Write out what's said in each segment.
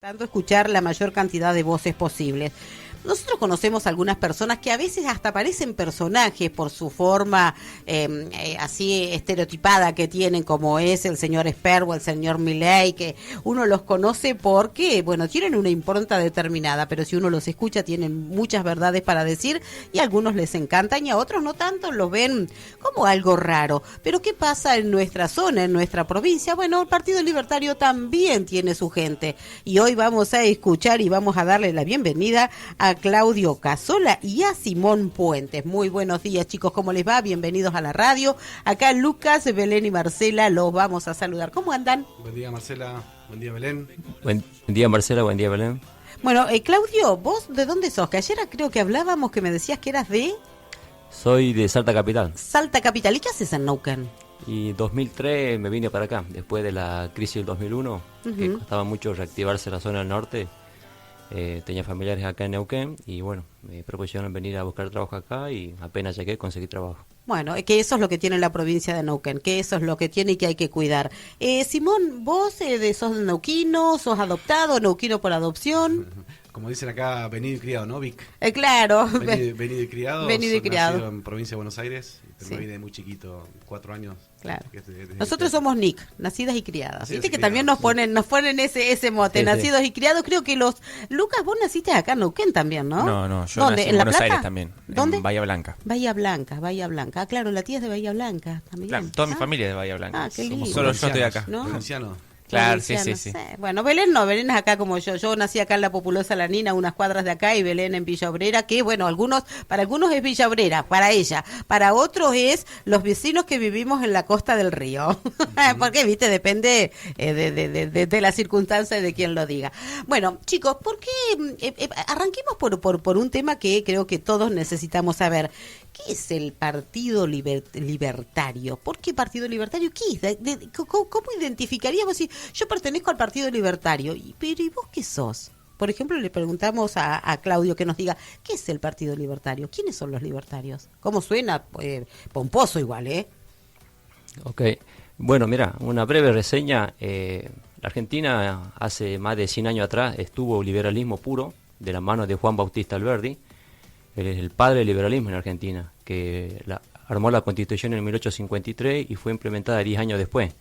Tanto escuchar la mayor cantidad de voces posibles. Nosotros conocemos algunas personas que a veces hasta parecen personajes por su forma así estereotipada que tienen, como es el señor Esper o el señor Milei, que uno los conoce porque, bueno, tienen una impronta determinada, pero si uno los escucha tienen muchas verdades para decir y a algunos les encantan y a otros no tanto, los ven como algo raro. Pero ¿qué pasa en nuestra zona, en nuestra provincia? Bueno, el Partido Libertario también tiene su gente y hoy vamos a escuchar y vamos a darle la bienvenida a Claudio Casola y a Simón Puentes. Muy buenos días, chicos, ¿cómo les va? Bienvenidos a la radio. Acá Lucas, Belén y Marcela los vamos a saludar. ¿Cómo andan? Buen día, Marcela. Buen día, Belén. Buen día, Marcela. Buen día, Belén. Bueno, Claudio, ¿vos de dónde sos? Que ayer creo que hablábamos que me decías que eras de... Soy de Salta Capital. Salta Capital. ¿Y qué haces en Neuquén? Y 2003 me vine para acá, después de la crisis del 2001, que costaba mucho reactivarse la zona del norte. Tenía familiares acá en Neuquén y bueno, me propusieron venir a buscar trabajo acá y apenas llegué conseguí trabajo. Bueno, que eso es lo que tiene la provincia de Neuquén, que eso es lo que tiene y que hay que cuidar. Simón, vos sos neuquino, sos adoptado, neuquino por adopción. Como dicen acá, venido y criado, ¿no, Vic? Claro. Venido y criado. Venido y criado. Nacido en provincia de Buenos Aires, pero Sí. me vine de muy chiquito, 4 años. Claro. Desde Nosotros somos NIC, nacidas y criadas. Nacidas Viste y que criadas, también nos sí. ponen ese mote, Sí, sí. nacidos y criados. Creo que Lucas, vos naciste acá en Neuquén también, ¿no? No, yo ¿Dónde? nací en ¿En La Buenos Plata? Aires también, ¿Dónde? en Bahía Blanca. Bahía Blanca. Ah, claro, la tía es de Bahía Blanca también. Claro, toda mi Ah, familia es de Bahía Blanca. Ah, qué lindo. Solo yo estoy acá. ¿No? Provinciano. Claro, sí. provinciano, Bueno, Belén no, Belén es acá como yo. Yo nací acá en la Populosa Lanina, unas cuadras de acá, y Belén en Villa Obrera, que bueno, para algunos es Villa Obrera, para ella. Para otros es los vecinos que vivimos en la costa del río. Porque, viste, depende de la circunstancia y de quien lo diga. Bueno, chicos, ¿por qué? Arranquemos por un tema que creo que todos necesitamos saber. ¿Qué es el Partido Libertario? ¿Por qué Partido Libertario? ¿Qué es? ¿Cómo identificaríamos si yo pertenezco al Partido Libertario? Pero ¿y vos qué sos? Por ejemplo, le preguntamos a Claudio que nos diga, ¿qué es el Partido Libertario? ¿Quiénes son los libertarios? ¿Cómo suena? Pomposo igual, ¿eh? Ok, bueno, mira, una breve reseña. La Argentina hace más de 100 años atrás estuvo liberalismo puro de la mano de Juan Bautista Alberdi. Él es el padre del liberalismo en Argentina, que armó la Constitución en 1853 y fue implementada 10 años después.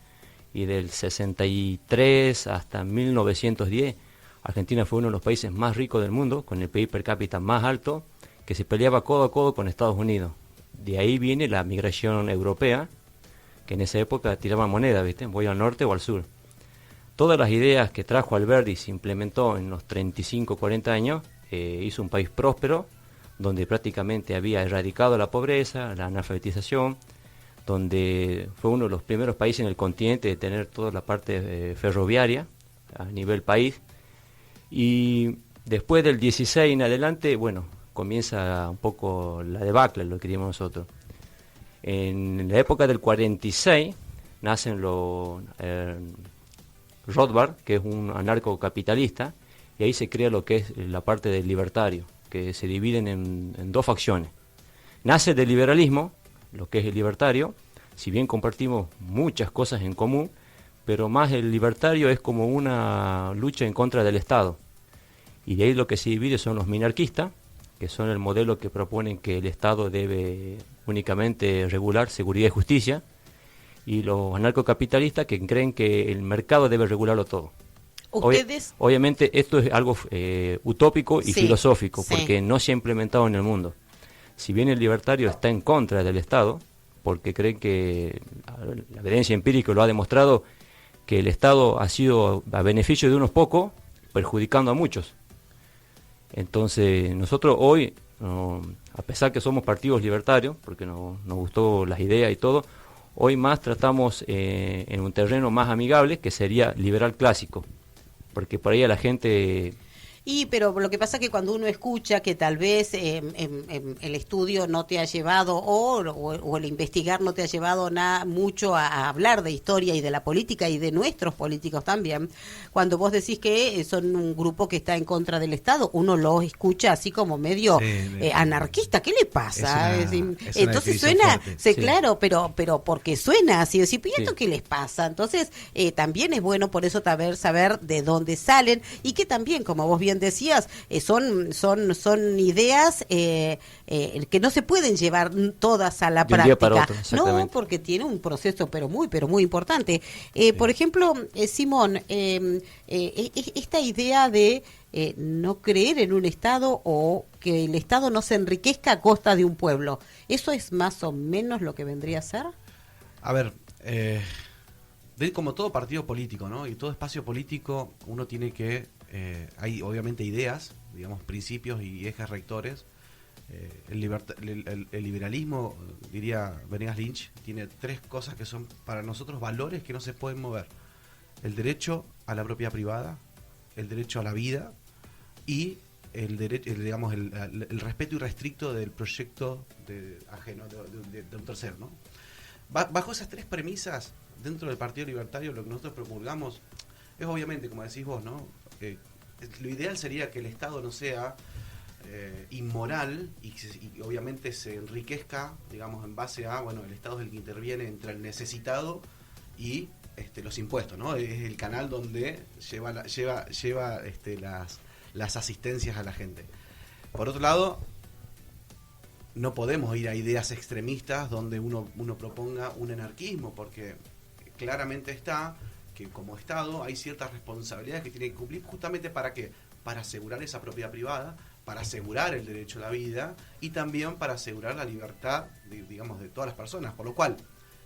Y del 63 hasta 1910, Argentina fue uno de los países más ricos del mundo, con el PIB per cápita más alto, que se peleaba codo a codo con Estados Unidos. De ahí viene la migración europea, que en esa época tiraban moneda, ¿viste? Voy al norte o al sur. Todas las ideas que trajo Alberdi se implementó en los 35, 40 años, hizo un país próspero, donde prácticamente había erradicado la pobreza, la analfabetización, donde fue uno de los primeros países en el continente de tener toda la parte ferroviaria a nivel país. Y después del 16 en adelante, bueno, comienza un poco la debacle, lo que diríamos nosotros. En la época del 46 nacen Rothbard, que es un anarcocapitalista, y ahí se crea lo que es la parte del libertario, que se dividen en dos facciones. Nace del liberalismo, lo que es el libertario, si bien compartimos muchas cosas en común, pero más el libertario es como una lucha en contra del Estado. Y de ahí lo que se divide son los minarquistas, que son el modelo que proponen que el Estado debe únicamente regular seguridad y justicia, y los anarcocapitalistas que creen que el mercado debe regularlo todo. Ustedes... Obviamente esto es algo utópico y Sí, filosófico, sí. porque no se ha implementado en el mundo. Si bien el libertario está en contra del Estado, porque creen que la evidencia empírica lo ha demostrado, que el Estado ha sido a beneficio de unos pocos, perjudicando a muchos. Entonces nosotros hoy, a pesar que somos partidos libertarios, porque nos gustó las ideas y todo, hoy más tratamos en un terreno más amigable, que sería liberal clásico. Porque por ahí a la gente Pero lo que pasa es que cuando uno escucha que tal vez el estudio no te ha llevado o el investigar no te ha llevado mucho a hablar de historia y de la política y de nuestros políticos también, cuando vos decís que son un grupo que está en contra del Estado, uno lo escucha así como medio anarquista. ¿Qué le pasa? Entonces suena, claro, pero porque suena así, decir, ¿y esto qué les pasa? Entonces también es bueno por eso saber de dónde salen y que también, como vos bien decías, son ideas que no se pueden llevar todas a la de un día práctica, para otro, no, porque tiene un proceso pero muy importante. Por ejemplo, Simón, esta idea de no creer en un Estado o que el Estado no se enriquezca a costa de un pueblo, ¿eso es más o menos lo que vendría a ser? A ver, como todo partido político, ¿no? Y todo espacio político, uno tiene que... hay obviamente ideas, digamos, principios y ejes rectores. El liberalismo, diría Venegas Lynch, tiene 3 cosas que son para nosotros valores que no se pueden mover: el derecho a la propiedad privada, el derecho a la vida y el respeto irrestricto del proyecto ajeno de un tercero, ¿no? Bajo esas 3 premisas, dentro del Partido Libertario, lo que nosotros promulgamos es obviamente, como decís vos, ¿no? Lo ideal sería que el Estado no sea inmoral y obviamente se enriquezca, digamos, en base a, bueno, el Estado es el que interviene entre el necesitado y los impuestos, ¿no? Es el canal donde lleva las asistencias a la gente. Por otro lado, no podemos ir a ideas extremistas donde uno proponga un anarquismo, porque claramente está que como Estado hay ciertas responsabilidades que tiene que cumplir justamente ¿para qué? Para asegurar esa propiedad privada, para asegurar el derecho a la vida y también para asegurar la libertad, digamos, de todas las personas. Por lo cual,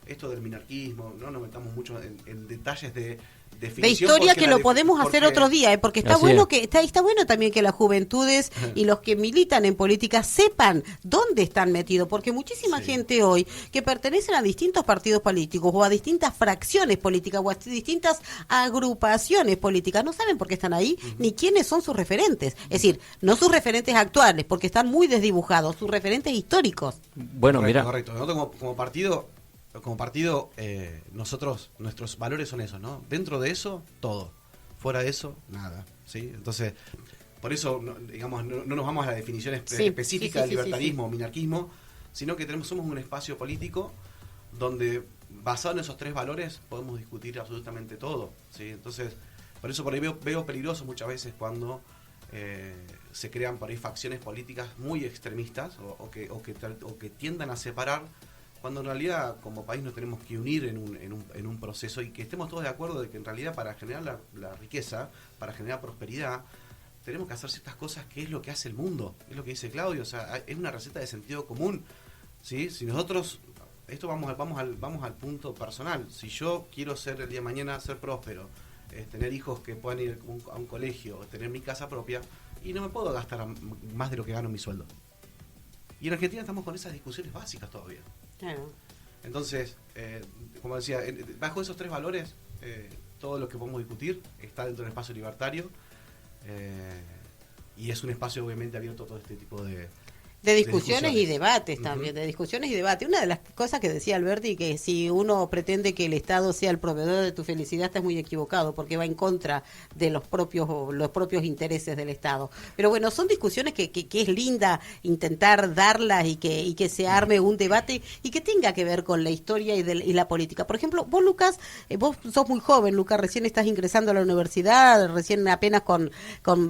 esto del minarquismo, no nos metamos mucho en detalles de definición. De historia que lo podemos hacer otro día, porque está bueno está bueno también que las juventudes y los que militan en política sepan dónde están metidos, porque muchísima gente hoy que pertenecen a distintos partidos políticos o a distintas fracciones políticas o a distintas agrupaciones políticas no saben por qué están ahí ni quiénes son sus referentes. Es decir, no sus referentes actuales, porque están muy desdibujados, sus referentes históricos. Bueno, mira. Correcto. Nosotros como partido, nuestros valores son esos, ¿no? Dentro de eso, todo. Fuera de eso, nada, ¿sí? Entonces, por eso, no nos vamos a la definición específica del libertarismo o minarquismo, sino que somos un espacio político donde, basado en esos 3 valores, podemos discutir absolutamente todo, ¿sí? Entonces, por eso por ahí veo peligroso muchas veces cuando se crean por ahí facciones políticas muy extremistas o que tiendan a separar, cuando en realidad como país nos tenemos que unir en un proceso y que estemos todos de acuerdo de que en realidad para generar la riqueza, para generar prosperidad, tenemos que hacer ciertas cosas que es lo que hace el mundo, es lo que dice Claudio, o sea, es una receta de sentido común, ¿sí? Si nosotros, esto vamos al punto personal, si yo quiero ser el día de mañana, ser próspero, tener hijos que puedan ir a un colegio, tener mi casa propia, y no me puedo gastar más de lo que gano mi sueldo. Y en Argentina estamos con esas discusiones básicas todavía. Claro. Entonces, como decía, bajo esos 3 valores, todo lo que podemos discutir está dentro del espacio libertario y es un espacio obviamente abierto a todo este tipo de discusiones y debates también, de discusiones y debates. Una de las cosas que decía Alberti, que si uno pretende que el Estado sea el proveedor de tu felicidad, estás muy equivocado, porque va en contra de los propios intereses del Estado. Pero bueno, son discusiones que es linda intentar darlas y que se arme un debate y que tenga que ver con la historia y la política. Por ejemplo, vos, Lucas, vos sos muy joven, Lucas, recién estás ingresando a la universidad, recién apenas con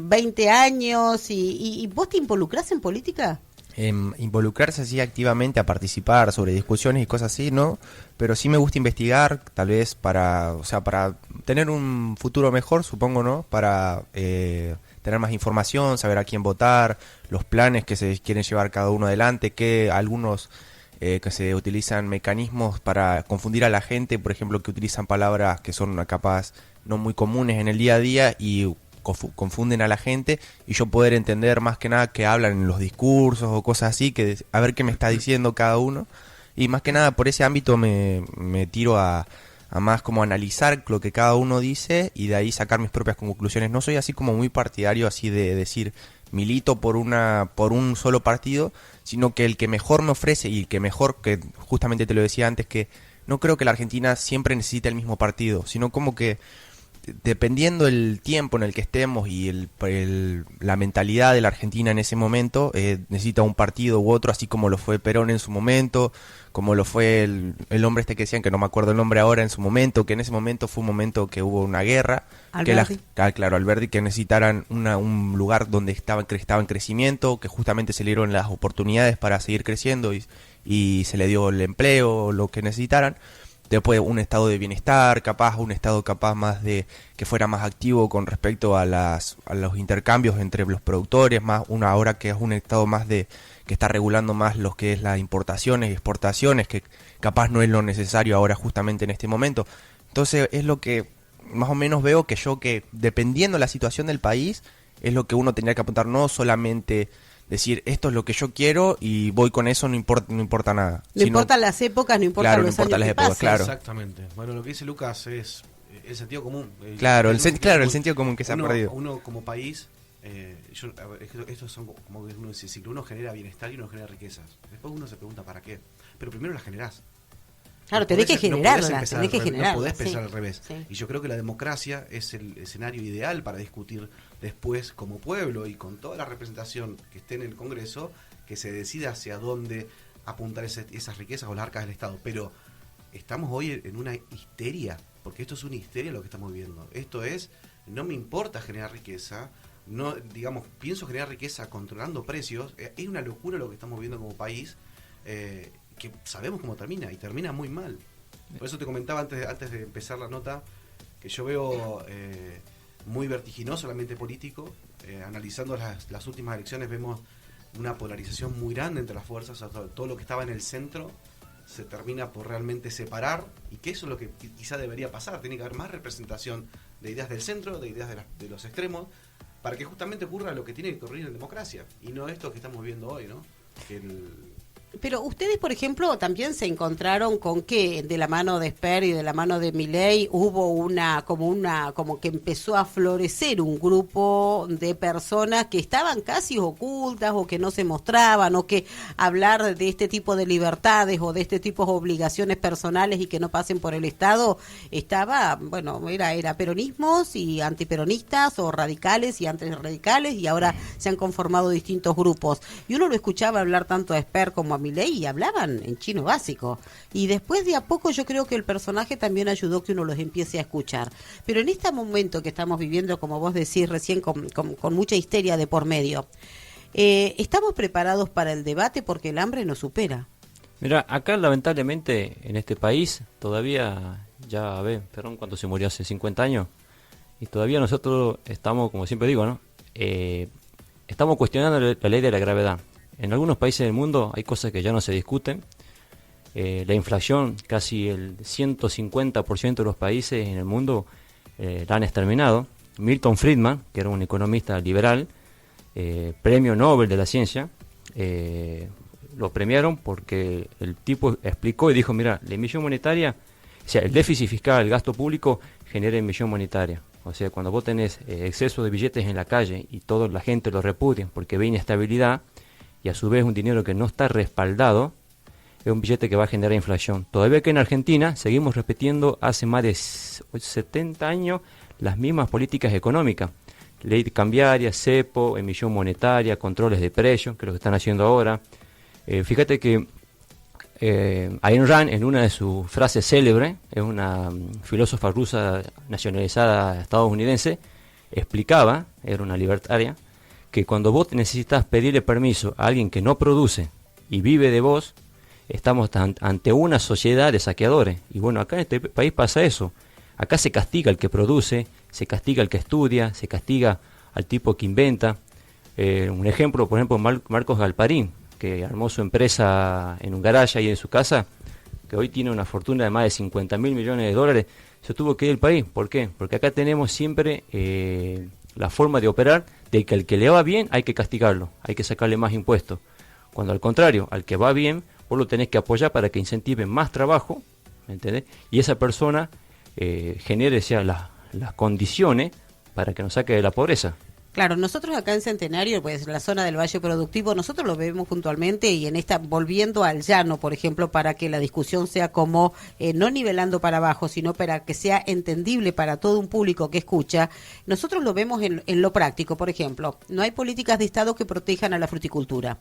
20 años, y ¿vos te involucrás en política? Involucrarse así activamente a participar sobre discusiones y cosas así, ¿no? Pero sí me gusta investigar, tal vez para tener un futuro mejor, supongo, ¿no? Para tener más información, saber a quién votar, los planes que se quieren llevar cada uno adelante, que algunos que se utilizan mecanismos para confundir a la gente, por ejemplo, que utilizan palabras que son capaz no muy comunes en el día a día y confunden a la gente, y yo poder entender más que nada que hablan en los discursos o cosas así, que a ver qué me está diciendo cada uno, y más que nada por ese ámbito me tiro a a más como analizar lo que cada uno dice y de ahí sacar mis propias conclusiones. No soy así como muy partidario así de decir milito por un solo partido, sino que el que mejor me ofrece y el que mejor, que justamente te lo decía antes, que no creo que la Argentina siempre necesite el mismo partido, sino como que dependiendo el tiempo en el que estemos y la mentalidad de la Argentina en ese momento, necesita un partido u otro, así como lo fue Perón en su momento, como lo fue el hombre este que decían, que no me acuerdo el nombre ahora, en su momento, que en ese momento fue un momento que hubo una guerra, claro, Alberdi, que necesitaran un lugar donde estaba en crecimiento, que justamente se le dieron las oportunidades para seguir creciendo y se le dio el empleo, lo que necesitaran. Después un estado de bienestar, un estado capaz más de que fuera más activo con respecto a los intercambios entre los productores, más una ahora que es un estado más que está regulando más lo que es las importaciones y exportaciones, que capaz no es lo necesario ahora justamente en este momento. Entonces es lo que más o menos veo que dependiendo de la situación del país, es lo que uno tendría que apuntar, no solamente decir esto es lo que yo quiero y voy con eso, no importa nada. No importan las épocas, no importan los años que pasen. Claro. Exactamente. Bueno, lo que dice Lucas es el sentido común. El sentido común que se ha perdido. Uno como país, estos son como que uno dice, si uno genera bienestar y uno genera riquezas. Después uno se pregunta para qué. Pero primero las generás. Claro, tenés que generarlas, no podés pensar al revés. Sí. Y yo creo que la democracia es el escenario ideal para discutir después como pueblo y con toda la representación que esté en el Congreso, que se decida hacia dónde apuntar esas riquezas o las arcas del Estado. Pero estamos hoy en una histeria, porque esto es una histeria lo que estamos viviendo. Esto es, no me importa generar riqueza, no, digamos, pienso generar riqueza controlando precios. Es una locura lo que estamos viviendo como país, que sabemos cómo termina, y termina muy mal. Por eso te comentaba antes de empezar la nota, que yo veo muy vertiginoso el ambiente político. Analizando las últimas elecciones vemos una polarización muy grande entre las fuerzas, o sea, todo lo que estaba en el centro se termina por realmente separar, y que eso es lo que quizá debería pasar. Tiene que haber más representación de ideas del centro, de ideas de los extremos, para que justamente ocurra lo que tiene que ocurrir en democracia, y no esto que estamos viendo hoy, ¿no? Pero ustedes, por ejemplo, también se encontraron con que de la mano de Esper y de la mano de Milei hubo como que empezó a florecer un grupo de personas que estaban casi ocultas o que no se mostraban, o que hablar de este tipo de libertades o de este tipo de obligaciones personales y que no pasen por el Estado estaba, bueno, era peronismos y antiperonistas, o radicales y antirradicales, y ahora se han conformado distintos grupos. Y uno lo escuchaba hablar tanto a Esper como a Milei y hablaban en chino básico, y después de a poco yo creo que el personaje también ayudó que uno los empiece a escuchar. Pero en este momento que estamos viviendo, como vos decís recién, con mucha histeria de por medio, ¿estamos preparados para el debate? Porque el hambre nos supera. Mira, acá lamentablemente en este país todavía, ya Perón cuando se murió hace 50 años, y todavía nosotros estamos, como siempre digo, ¿no? Estamos cuestionando la ley de la gravedad. En algunos países del mundo hay cosas que ya no se discuten. La inflación, casi el 150% de los países en el mundo la han exterminado. Milton Friedman, que era un economista liberal, premio Nobel de la ciencia, lo premiaron porque el tipo explicó y dijo, mira, la emisión monetaria, o sea, el déficit fiscal, el gasto público genera emisión monetaria. O sea, cuando vos tenés exceso de billetes en la calle y toda la gente lo repudia porque ve inestabilidad, y a su vez un dinero que no está respaldado, es un billete que va a generar inflación. Todavía que en Argentina seguimos repitiendo hace más de 70 años las mismas políticas económicas. Ley cambiaria, cepo, emisión monetaria, controles de precios, que es lo que están haciendo ahora. Fíjate que Ayn Rand, en una de sus frases célebres, es una filósofa rusa nacionalizada estadounidense, explicaba, era una libertaria, que cuando vos necesitas pedirle permiso a alguien que no produce y vive de vos, estamos ante una sociedad de saqueadores. Y bueno, acá en este país pasa eso. Acá se castiga al que produce, se castiga al que estudia, se castiga al tipo que inventa. Un ejemplo, por ejemplo, Marcos Galparín, que armó su empresa en un garaje ahí en su casa, que hoy tiene una fortuna de más de 50.000 millones de dólares, se tuvo que ir del país. ¿Por qué? Porque acá tenemos siempre la forma de operar de que al que le va bien hay que castigarlo, hay que sacarle más impuestos. Cuando al contrario, al que va bien, vos lo tenés que apoyar para que incentive más trabajo, ¿me entendés? Y esa persona genere las condiciones para que nos saque de la pobreza. Claro, nosotros acá en Centenario, pues la zona del Valle Productivo, nosotros lo vemos puntualmente y en esta, volviendo al llano, por ejemplo, para que la discusión sea como, no nivelando para abajo, sino para que sea entendible para todo un público que escucha, nosotros lo vemos en lo práctico. Por ejemplo, no hay políticas de Estado que protejan a la fruticultura.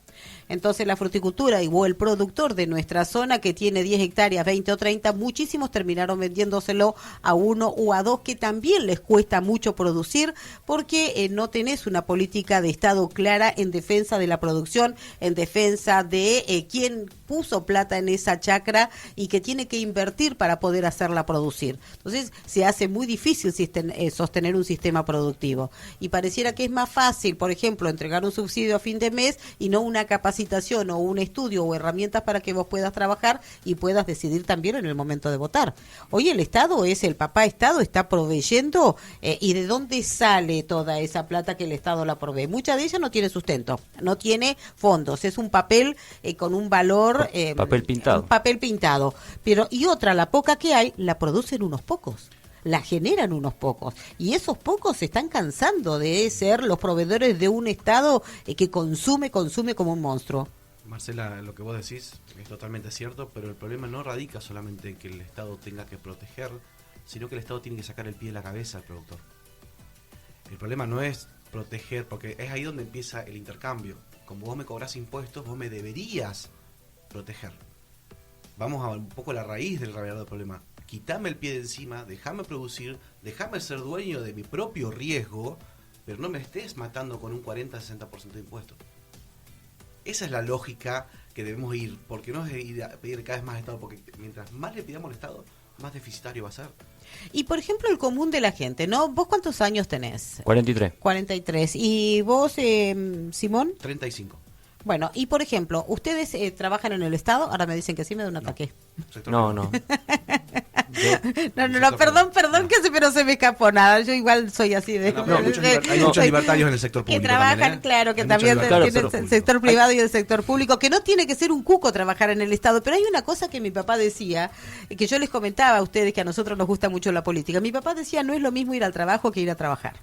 Entonces la fruticultura o el productor de nuestra zona que tiene 10 hectáreas, 20 o 30, muchísimos terminaron vendiéndoselo a uno o a dos que también les cuesta mucho producir porque no tenés una política de Estado clara en defensa de la producción, en defensa de quién puso plata en esa chacra y que tiene que invertir para poder hacerla producir. Entonces se hace muy difícil sostener un sistema productivo y pareciera que es más fácil, por ejemplo, entregar un subsidio a fin de mes y no una capacitación o un estudio o herramientas para que vos puedas trabajar y puedas decidir también en el momento de votar. Hoy el Estado el papá Estado está proveyendo y de dónde sale toda esa plata que el Estado la provee. Mucha de ella no tiene sustento, no tiene fondos, es un papel con un valor... papel pintado. Un papel pintado. Pero, y otra, la poca que hay, la producen unos pocos. La generan unos pocos. Y esos pocos se están cansando de ser los proveedores de un Estado que consume como un monstruo. Marcela, lo que vos decís es totalmente cierto, pero el problema no radica solamente en que el Estado tenga que proteger, sino que el Estado tiene que sacar el pie de la cabeza al productor. El problema no es proteger, porque es ahí donde empieza el intercambio. Como vos me cobrás impuestos, vos me deberías proteger. Vamos a un poco a la raíz del verdadero problema. Quitame el pie de encima, déjame producir, déjame ser dueño de mi propio riesgo, pero no me estés matando con un 40-60% de impuestos. Esa es la lógica que debemos ir, porque no es ir a pedir cada vez más Estado, porque mientras más le pidamos al Estado, más deficitario va a ser. Y por ejemplo el común de la gente, ¿no? ¿Vos cuántos años tenés? 43. 43. ¿Y vos, Simón? 35. Bueno, y por ejemplo, ¿ustedes trabajan en el Estado? Ahora me dicen que sí, me da un ataque. No. No, perdón que pero se me escapó nada. Yo igual soy así de... Hay muchos libertarios en el sector público que trabajan, también, claro, que hay también tienen el sector público. privado y el sector público, que no tiene que ser un cuco trabajar en el Estado, pero hay una cosa que mi papá decía, que yo les comentaba a ustedes que a nosotros nos gusta mucho la política. Mi papá decía, no es lo mismo ir al trabajo que ir a trabajar.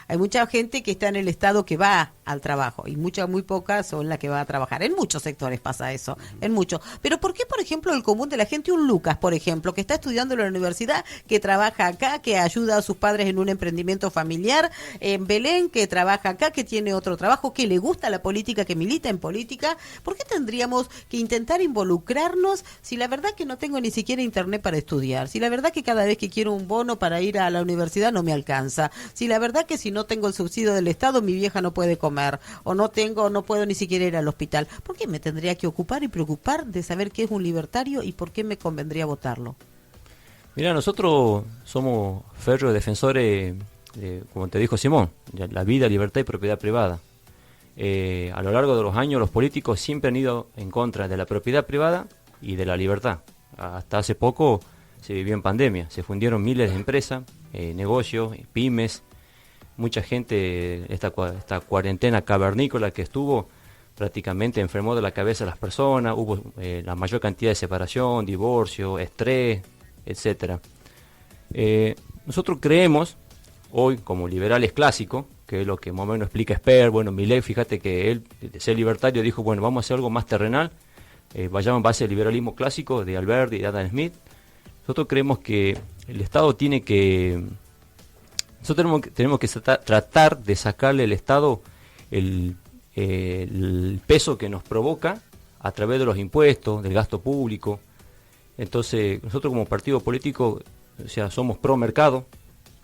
Hay mucha gente que está en el Estado que va al trabajo y muy pocas son las que va a trabajar. En muchos sectores pasa eso, en muchos. Pero ¿por qué, por ejemplo, el común de la gente, un Lucas, por ejemplo, que está estudiando en la universidad, que trabaja acá, que ayuda a sus padres en un emprendimiento familiar, en Belén, que trabaja acá, que tiene otro trabajo, que le gusta la política, que milita en política? ¿Por qué tendríamos que intentar involucrarnos si la verdad que no tengo ni siquiera internet para estudiar? Si la verdad que cada vez que quiero un bono para ir a la universidad no me alcanza. Si la verdad que si no tengo el subsidio del Estado, mi vieja no puede comer, o no puedo ni siquiera ir al hospital. ¿Por qué me tendría que ocupar y preocupar de saber qué es un libertario y por qué me convendría votarlo? Mira, nosotros somos férreos defensores, como te dijo Simón, de la vida, libertad y propiedad privada. A lo largo de los años los políticos siempre han ido en contra de la propiedad privada y de la libertad. Hasta hace poco se vivió en pandemia, se fundieron miles de empresas, negocios, pymes. Mucha gente, esta cuarentena cavernícola que estuvo, prácticamente enfermó de la cabeza a las personas, hubo la mayor cantidad de separación, divorcio, estrés, etcétera. Nosotros creemos, hoy como liberales clásicos, que es lo que más o menos explica Esper, bueno, Milei, fíjate que él, de ser libertario, dijo, bueno, vamos a hacer algo más terrenal, vayamos en base al liberalismo clásico de Alberti y de Adam Smith. Nosotros creemos que el Estado tiene que... Nosotros tenemos que tratar de sacarle al Estado el peso que nos provoca a través de los impuestos, del gasto público. Entonces, nosotros como partido político, o sea, somos pro mercado,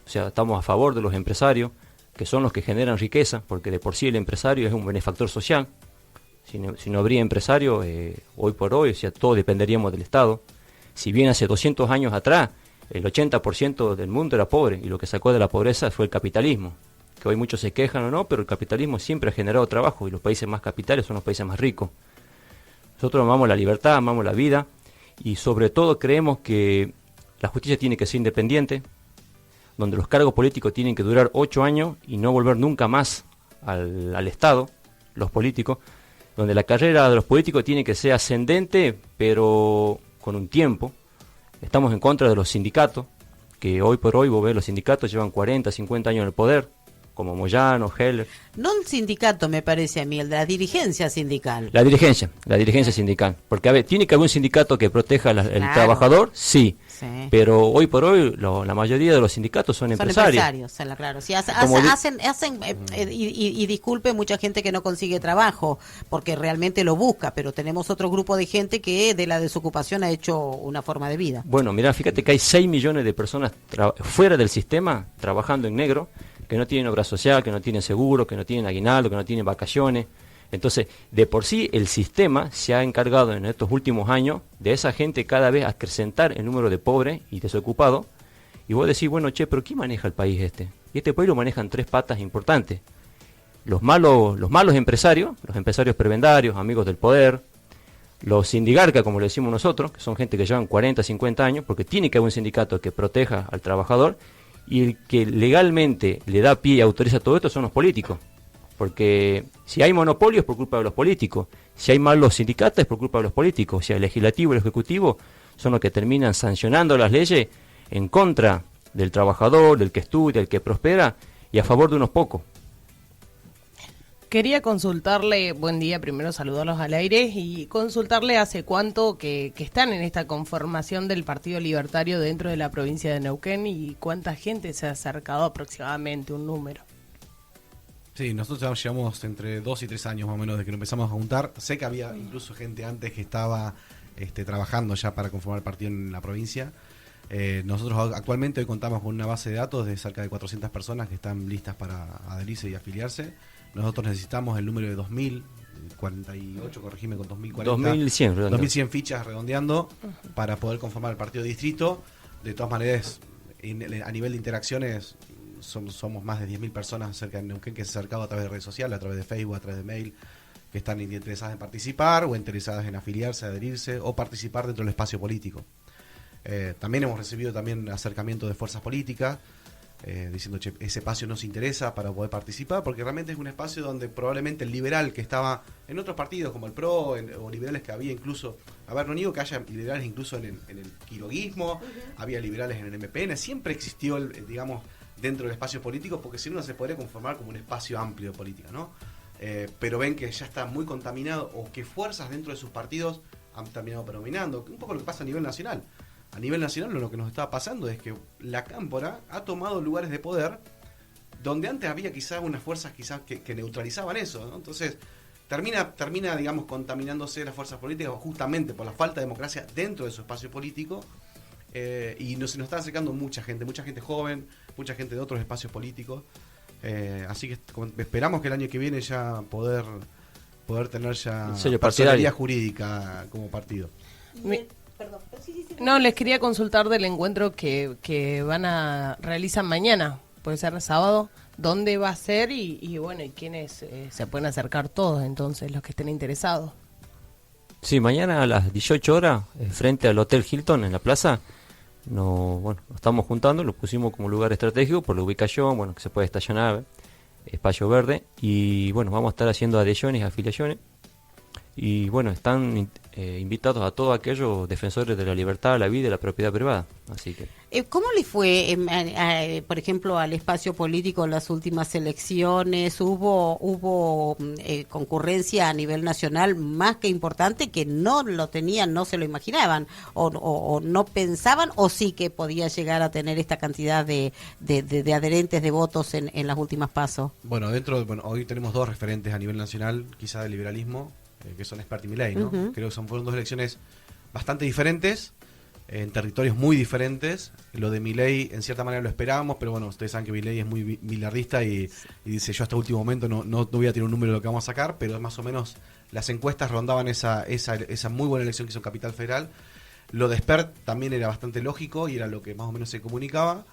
o sea, estamos a favor de los empresarios, que son los que generan riqueza, porque de por sí el empresario es un benefactor social. Si no habría empresario, hoy por hoy, o sea, todos dependeríamos del Estado. Si bien hace 200 años atrás, el 80% del mundo era pobre y lo que sacó de la pobreza fue el capitalismo, que hoy muchos se quejan o no, pero el capitalismo siempre ha generado trabajo y los países más capitales son los países más ricos. Nosotros amamos la libertad, amamos la vida y sobre todo creemos que la justicia tiene que ser independiente, donde los cargos políticos tienen que durar 8 años y no volver nunca más al Estado, los políticos, donde la carrera de los políticos tiene que ser ascendente, pero con un tiempo. Estamos en contra de los sindicatos, que hoy por hoy vos ves los sindicatos llevan 40, 50 años en el poder, como Moyano, Heller. No el sindicato, me parece a mí, el de la dirigencia sindical. La dirigencia sindical. Porque, a ver, ¿tiene que haber un sindicato que proteja el Claro. trabajador? Sí. Sí. Pero hoy por hoy la mayoría de los sindicatos son empresarios. Claro. Sí, Como hacen y disculpe mucha gente que no consigue trabajo, porque realmente lo busca, pero tenemos otro grupo de gente que de la desocupación ha hecho una forma de vida. Bueno, mira, fíjate que hay 6 millones de personas fuera del sistema trabajando en negro, que no tienen obra social, que no tienen seguro, que no tienen aguinaldo, que no tienen vacaciones. Entonces, de por sí, el sistema se ha encargado en estos últimos años de esa gente cada vez acrecentar el número de pobres y desocupados. Y vos decís, bueno, che, pero ¿quién maneja el país este? Y este país lo manejan 3 patas importantes. Los malos empresarios, los empresarios prebendarios, amigos del poder, los sindigarcas, como le decimos nosotros, que son gente que llevan 40, 50 años, porque tiene que haber un sindicato que proteja al trabajador, y el que legalmente le da pie y autoriza todo esto son los políticos. Porque si hay monopolio es por culpa de los políticos, si hay malos sindicatos es por culpa de los políticos, si el legislativo y el ejecutivo son los que terminan sancionando las leyes en contra del trabajador, del que estudia, del que prospera y a favor de unos pocos. Quería consultarle, buen día, primero saludarlos al aire y consultarle hace cuánto que están en esta conformación del Partido Libertario dentro de la provincia de Neuquén y cuánta gente se ha acercado aproximadamente, un número. Sí, nosotros ya llevamos entre 2 y 3 años más o menos de que nos empezamos a juntar. Sé que había incluso gente antes que estaba trabajando ya para conformar el partido en la provincia. Nosotros actualmente hoy contamos con una base de datos de cerca de 400 personas que están listas para adherirse y afiliarse. Nosotros necesitamos el número de 2048, corregime con 2040. 2100, redondeando. 2100 fichas redondeando para poder conformar el partido de distrito. De todas maneras, a nivel de interacciones, somos más de 10.000 personas cerca de Neuquén que se han acercado a través de redes sociales, a través de Facebook, a través de mail, que están interesadas en participar o interesadas en afiliarse, adherirse o participar dentro del espacio político. También hemos recibido también acercamiento de fuerzas políticas diciendo, che, ese espacio nos interesa para poder participar, porque realmente es un espacio donde probablemente el liberal que estaba en otros partidos como el PRO o liberales que había incluso, a ver, no digo que haya liberales incluso en el quiroguismo, había liberales en el MPN, siempre existió, digamos, dentro del espacio político, porque si no, no se podría conformar como un espacio amplio de política, ¿no? Pero ven que ya está muy contaminado o que fuerzas dentro de sus partidos han terminado predominando, un poco lo que pasa a nivel nacional. A nivel nacional lo que nos está pasando es que la cámpora ha tomado lugares de poder donde antes había quizás unas fuerzas que neutralizaban eso, ¿no? Entonces termina, digamos, contaminándose las fuerzas políticas justamente por la falta de democracia dentro de su espacio político. Y se nos está acercando mucha gente joven, mucha gente de otros espacios políticos, así que esperamos que el año que viene ya poder tener ya personalidad jurídica como partido. No, les quería consultar del encuentro que realizan mañana, puede ser sábado, dónde va a ser y bueno, y quiénes se pueden acercar todos entonces, los que estén interesados. Sí, mañana a las 18 horas, frente al Hotel Hilton en la plaza, nos estamos juntando, lo pusimos como lugar estratégico por la ubicación, bueno, que se puede estacionar, espacio verde, y bueno, vamos a estar haciendo adhesiones, afiliaciones, y bueno, están invitados a todos aquellos defensores de la libertad, la vida y la propiedad privada, así que... ¿Cómo le fue, por ejemplo, al espacio político en las últimas elecciones? ¿Hubo concurrencia a nivel nacional más que importante que no lo tenían, no se lo imaginaban o no pensaban o sí que podía llegar a tener esta cantidad de adherentes de votos en las últimas pasos? Bueno, hoy tenemos 2 referentes a nivel nacional, quizá del liberalismo, que son Espert y Milei, ¿no? Creo que fueron 2 elecciones bastante diferentes, en territorios muy diferentes. Lo de Milei en cierta manera lo esperábamos, pero bueno, ustedes saben que Milei es muy milardista y dice, yo hasta último momento no voy a tener un número de lo que vamos a sacar, pero más o menos las encuestas rondaban esa muy buena elección que hizo Capital Federal. Lo de Espert también era bastante lógico y era lo que más o menos se comunicaba,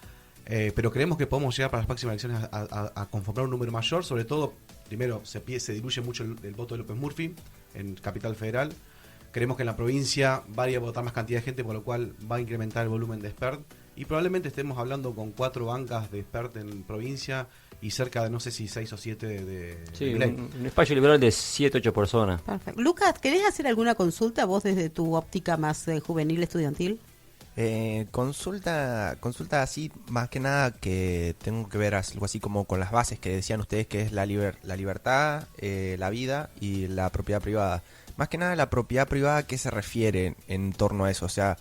pero creemos que podemos llegar para las próximas elecciones a conformar un número mayor. Sobre todo, primero se diluye mucho el voto de López Murphy en Capital Federal. Creemos que en la provincia va a votar más cantidad de gente, por lo cual va a incrementar el volumen de Espert. Y probablemente estemos hablando con 4 bancas de Espert en provincia y cerca de, no sé si 6 o 7 de Sí, un espacio liberal de 7, 8 personas. Perfecto. Lucas, ¿querés hacer alguna consulta vos desde tu óptica más juvenil estudiantil? Consulta así, más que nada que tengo que ver algo así como con las bases que decían ustedes, que es la libertad, la vida y la propiedad privada. Más que nada la propiedad privada, ¿a qué se refiere en torno a eso? O sea,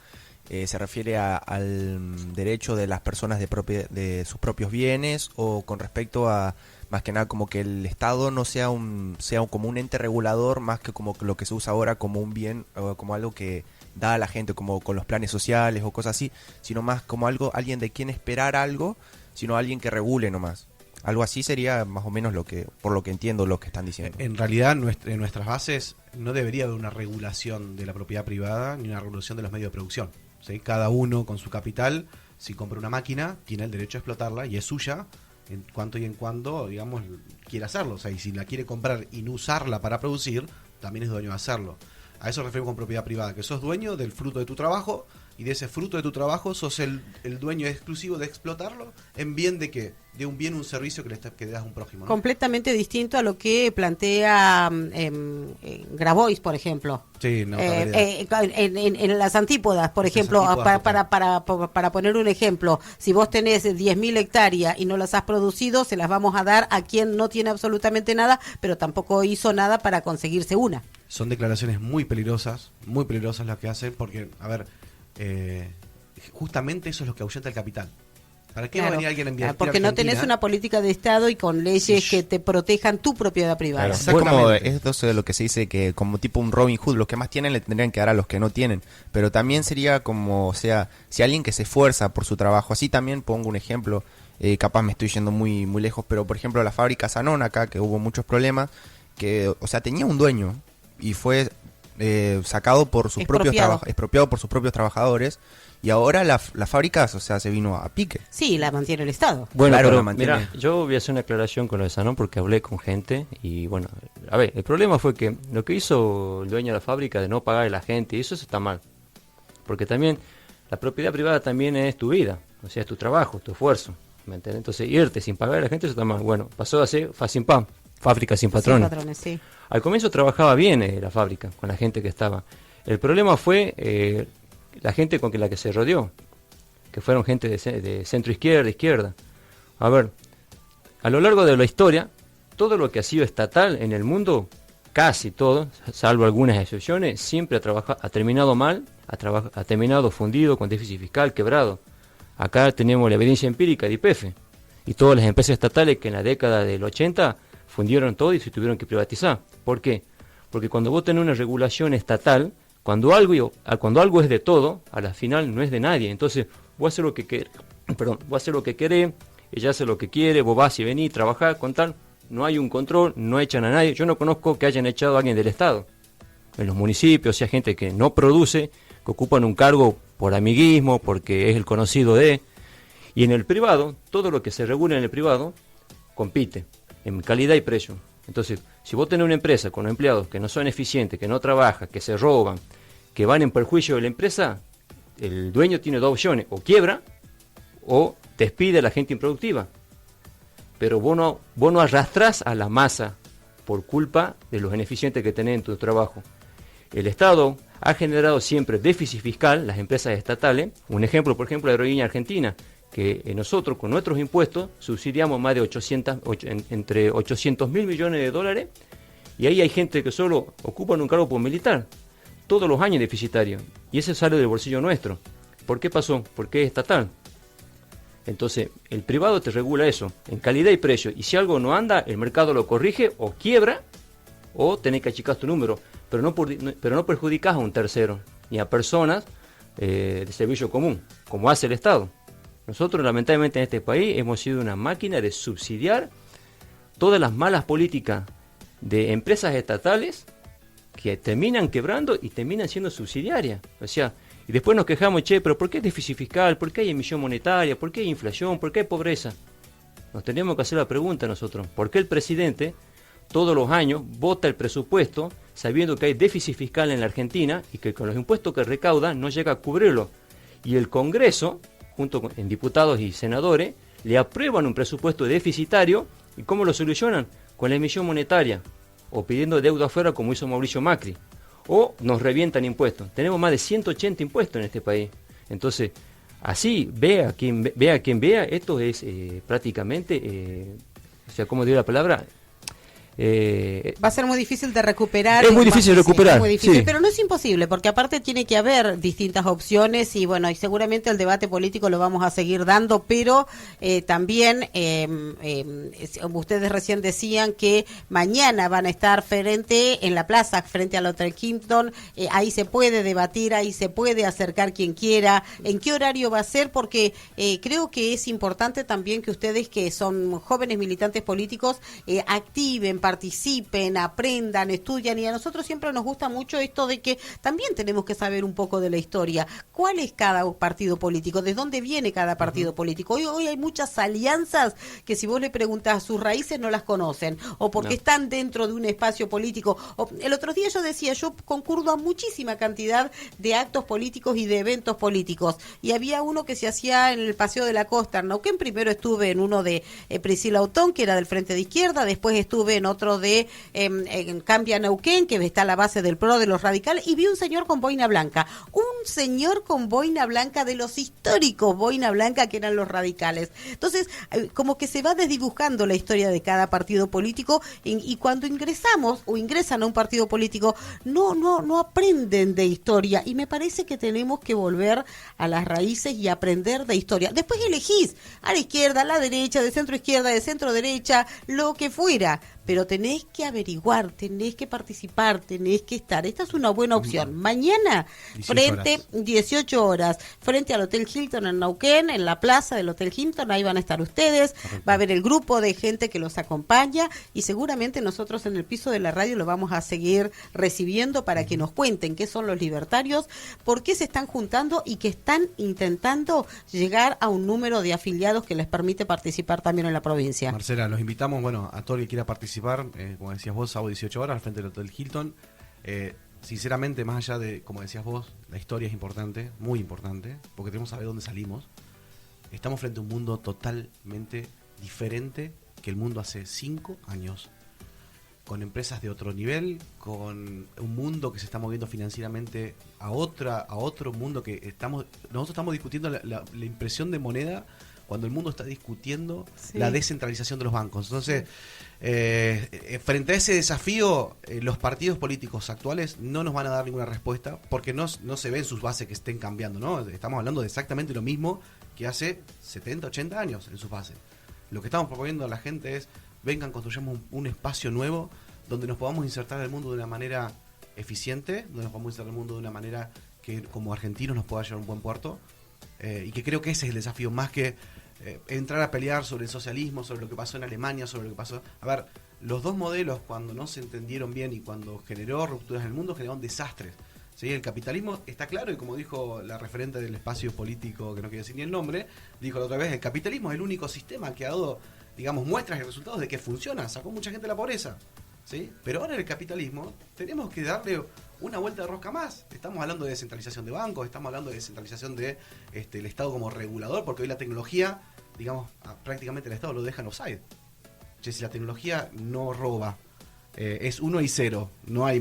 ¿se refiere al derecho de las personas de sus propios bienes, o con respecto a, más que nada, como que el Estado no sea como un ente regulador, más que como lo que se usa ahora como un bien, o como algo que da a la gente, como con los planes sociales o cosas así, sino más como alguien de quien esperar algo, sino alguien que regule nomás? Algo así sería más o menos por lo que entiendo, lo que están diciendo. En realidad, en nuestras bases no debería haber una regulación de la propiedad privada ni una regulación de los medios de producción, ¿sí? Cada uno con su capital, si compra una máquina, tiene el derecho a explotarla y es suya en cuanto y en cuando, digamos, quiere hacerlo. O sea, y si la quiere comprar y no usarla para producir, también es dueño de hacerlo. A eso referimos con propiedad privada, que sos dueño del fruto de tu trabajo, y de ese fruto de tu trabajo sos el dueño exclusivo de explotarlo en bien de qué, de un bien, un servicio que que le das a un prójimo, ¿no? Completamente distinto a lo que plantea Grabois, por ejemplo. Sí, no, en las antípodas, por Esas ejemplo, antípodas, para poner un ejemplo, si vos tenés 10.000 hectáreas y no las has producido, se las vamos a dar a quien no tiene absolutamente nada, pero tampoco hizo nada para conseguirse una. Son declaraciones muy peligrosas las que hacen, porque, a ver, justamente eso es lo que ahuyenta el capital. ¿Para qué va a venir alguien a invertir porque no tenés una política de Estado y con leyes que te protejan tu propiedad privada. Claro. Como esto es lo que se dice, que como tipo un Robin Hood, los que más tienen le tendrían que dar a los que no tienen, pero también sería como, o sea, si alguien que se esfuerza por su trabajo, así también pongo un ejemplo, capaz me estoy yendo muy muy lejos, pero por ejemplo la fábrica Sanón acá, que hubo muchos problemas, que, o sea, tenía un dueño y fue sacado por sus propios expropiado por sus propios trabajadores, y ahora la fábrica, o sea, se vino a pique. Sí, la mantiene el Estado. Bueno, claro, pero mantiene. mira, yo voy a hacer una aclaración con lo de Sanón porque hablé con gente y bueno, a ver, el problema fue que lo que hizo el dueño de la fábrica de no pagar a la gente, y eso está mal, porque también la propiedad privada también es tu vida, o sea, es tu trabajo, tu esfuerzo, ¿me entiendes? Entonces irte sin pagar a la gente, eso está mal. Bueno, pasó a ser Facimpam, fábrica sin patrones. Sin patrones, sí. Al comienzo trabajaba bien la fábrica, con la gente que estaba. El problema fue la gente con la que se rodeó, que fueron gente de centro izquierda. A ver, a lo largo de la historia, todo lo que ha sido estatal en el mundo, casi todo, salvo algunas excepciones, siempre ha terminado mal, ha terminado fundido, con déficit fiscal, quebrado. Acá tenemos la evidencia empírica de YPF, y todas las empresas estatales que en la década del 80 fundieron todo y se tuvieron que privatizar. ¿Por qué? Porque cuando vos tenés una regulación estatal, cuando algo es de todo, a la final no es de nadie. Entonces, vos haces lo que querés, ella hace lo que quiere, vos vas y venís, trabajás, con tal, no hay un control, no echan a nadie. Yo no conozco que hayan echado a alguien del Estado. En los municipios, o sea, gente que no produce, que ocupan un cargo por amiguismo, porque es el conocido de... Y en el privado, todo lo que se regula en el privado, compite en calidad y precio. Entonces, si vos tenés una empresa con empleados que no son eficientes, que no trabajan, que se roban, que van en perjuicio de la empresa, el dueño tiene dos opciones: o quiebra o despide a la gente improductiva. Pero vos no arrastrás a la masa por culpa de los ineficientes que tenés en tu trabajo. El Estado ha generado siempre déficit fiscal, las empresas estatales. Un ejemplo, por ejemplo, la Aerolínea Argentina, que nosotros con nuestros impuestos subsidiamos más de entre 800 mil millones de dólares, y ahí hay gente que solo ocupan un cargo por militar, todos los años deficitario, y ese sale del bolsillo nuestro. ¿Por qué pasó? Porque es estatal. Entonces, el privado te regula eso, en calidad y precio, y si algo no anda, el mercado lo corrige o quiebra, o tenés que achicar tu número, pero no perjudicás a un tercero, ni a personas de servicio común, como hace el Estado. Nosotros, lamentablemente, en este país hemos sido una máquina de subsidiar todas las malas políticas de empresas estatales que terminan quebrando y terminan siendo subsidiarias. O sea, y después nos quejamos, pero ¿por qué hay déficit fiscal? ¿Por qué hay emisión monetaria? ¿Por qué hay inflación? ¿Por qué hay pobreza? Nos tenemos que hacer la pregunta nosotros: ¿por qué el presidente todos los años vota el presupuesto sabiendo que hay déficit fiscal en la Argentina y que con los impuestos que recauda no llega a cubrirlo? Y el Congreso, junto en diputados y senadores, le aprueban un presupuesto deficitario. ¿Y cómo lo solucionan? Con la emisión monetaria, o pidiendo deuda afuera, como hizo Mauricio Macri, o nos revientan impuestos. Tenemos más de 180 impuestos en este país. Entonces, así, vea quien vea, esto es prácticamente, o sea, ¿cómo digo la palabra? Va a ser muy difícil de recuperar. Es muy difícil de recuperar, es muy difícil, sí. pero no es imposible, porque aparte tiene que haber distintas opciones y bueno, y seguramente el debate político lo vamos a seguir dando, pero también ustedes recién decían que mañana van a estar en la plaza, frente al Hotel Hilton, ahí se puede debatir, ahí se puede acercar quien quiera. ¿En qué horario va a ser? Porque creo que es importante también que ustedes, que son jóvenes militantes políticos, activen, participen, aprendan, estudian, y a nosotros siempre nos gusta mucho esto de que también tenemos que saber un poco de la historia. ¿Cuál es cada partido político? ¿De dónde viene cada partido político? Hoy hay muchas alianzas que si vos le preguntás sus raíces no las conocen, o porque están dentro de un espacio político. El otro día yo decía, yo concurro a muchísima cantidad de actos políticos y de eventos políticos, y había uno que se hacía en el Paseo de la Costa, en Neuquén. Primero estuve en uno de Priscila Otón, que era del Frente de Izquierda, después estuve en otro de Cambia Neuquén, que está a la base del PRO, de los radicales, y vi un señor con boina blanca, de los históricos boina blanca que eran los radicales. Entonces, como que se va desdibujando la historia de cada partido político, y cuando ingresan a un partido político, no aprenden de historia, y me parece que tenemos que volver a las raíces y aprender de historia. Después elegís a la izquierda, a la derecha, de centro izquierda, de centro derecha, lo que fuera, pero tenés que averiguar, tenés que participar, tenés que estar. Esta es una buena opción. Mañana, 18 horas, frente al Hotel Hilton en Neuquén, en la plaza del Hotel Hilton, ahí van a estar ustedes. Correcto. Va a haber el grupo de gente que los acompaña, y seguramente nosotros en el piso de la radio lo vamos a seguir recibiendo para que nos cuenten qué son los libertarios, por qué se están juntando y que están intentando llegar a un número de afiliados que les permite participar también en la provincia. Marcela, los invitamos, a todo el que quiera participar, como decías vos, sábado 18 horas, al frente del Hotel Hilton. Sinceramente, más allá de, como decías vos, la historia es importante, muy importante, porque tenemos que saber dónde salimos. Estamos frente a un mundo totalmente diferente que el mundo hace 5 años, con empresas de otro nivel, con un mundo que se está moviendo financieramente a otro mundo que nosotros estamos discutiendo la impresión de moneda cuando el mundo está discutiendo la descentralización de los bancos. Entonces, frente a ese desafío, los partidos políticos actuales no nos van a dar ninguna respuesta, porque no se ven sus bases que estén cambiando, ¿no? Estamos hablando de exactamente lo mismo que hace 70, 80 años en sus bases. Lo que estamos proponiendo a la gente es: vengan, construyamos un espacio nuevo donde nos podamos insertar en el mundo de una manera eficiente, donde nos podamos insertar en el mundo de una manera que como argentinos nos pueda llevar a un buen puerto, y que creo que ese es el desafío, más que entrar a pelear sobre el socialismo, sobre lo que pasó en Alemania, sobre lo que pasó... A ver, los dos modelos, cuando no se entendieron bien y cuando generó rupturas en el mundo, generaron desastres. ¿Sí? El capitalismo está claro, y como dijo la referente del espacio político, que no quiero decir ni el nombre, dijo la otra vez: el capitalismo es el único sistema que ha dado, digamos, muestras y resultados de que funciona, sacó mucha gente de la pobreza, ¿sí? Pero ahora en el capitalismo tenemos que darle una vuelta de rosca más. Estamos hablando de descentralización de bancos, estamos hablando de descentralización de el Estado como regulador, porque hoy la tecnología, digamos, prácticamente el Estado lo deja en offside. Si la tecnología no roba, es 1 y 0, no hay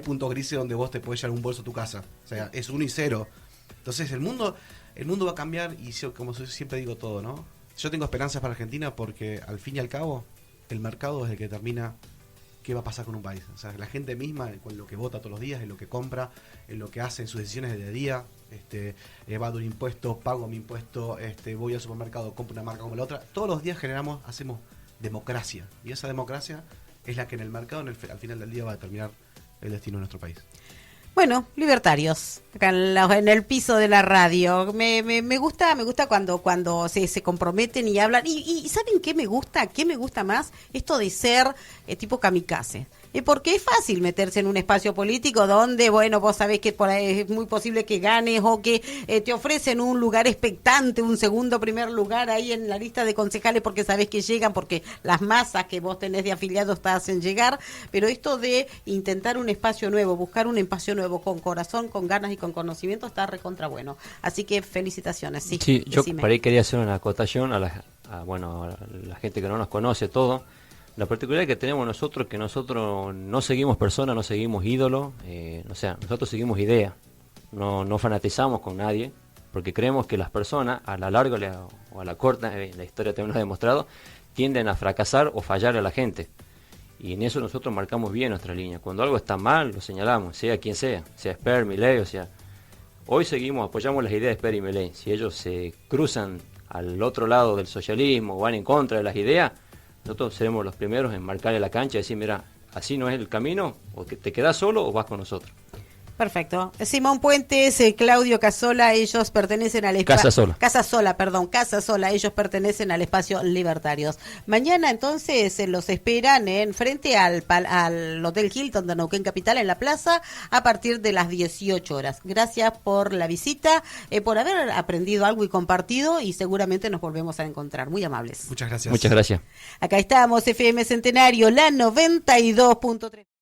puntos grises donde vos te podés llevar un bolso a tu casa, o sea, es 1 y 0. Entonces el mundo va a cambiar, y como siempre digo todo, ¿no? Yo tengo esperanzas para Argentina, porque al fin y al cabo el mercado es el que determina qué va a pasar con un país. O sea, la gente misma, con lo que vota todos los días, en lo que compra, en lo que hace, en sus decisiones de día a día, evado un impuesto, pago mi impuesto, voy al supermercado, compro una marca como la otra. Todos los días hacemos democracia, y esa democracia es la que en el mercado, al final del día, va a determinar el destino de nuestro país. Bueno, libertarios, acá en el piso de la radio. Me gusta cuando se comprometen y hablan. Y ¿saben qué me gusta? ¿Qué me gusta más? Esto de ser tipo kamikaze. Porque es fácil meterse en un espacio político donde, bueno, vos sabés que por ahí es muy posible que ganes, o que te ofrecen un lugar expectante, un segundo primer lugar ahí en la lista de concejales, porque sabés que llegan, porque las masas que vos tenés de afiliados te hacen llegar. Pero esto de intentar un espacio nuevo, buscar un espacio nuevo con corazón, con ganas y con conocimiento, está recontra bueno. Así que felicitaciones. Sí, yo por ahí quería hacer una acotación a la gente que no nos conoce todo. La particularidad que tenemos nosotros, que nosotros no seguimos personas, no seguimos ídolos, o sea, nosotros seguimos ideas, no fanatizamos con nadie, porque creemos que las personas, a la larga o a la corta, la historia también lo ha demostrado, tienden a fracasar o fallar a la gente. Y en eso nosotros marcamos bien nuestra línea. Cuando algo está mal, lo señalamos, sea quien sea Esper, Milei, o sea... Hoy apoyamos las ideas de Esper y Milei. Si ellos se cruzan al otro lado del socialismo o van en contra de las ideas, nosotros seremos los primeros en marcarle la cancha y decir, mira, así no es el camino, o te quedás solo o vas con nosotros. Perfecto. Simón Puentes, Claudio Casola, ellos pertenecen al Casa Sola. Casa Sola, ellos pertenecen al espacio Libertarios. Mañana entonces los esperan en frente al Hotel Hilton de Neuquén Capital en la plaza a partir de las 18 horas. Gracias por la visita, por haber aprendido algo y compartido, y seguramente nos volvemos a encontrar. Muy amables. Muchas gracias. Muchas gracias. Acá estamos, FM Centenario, la 92.3.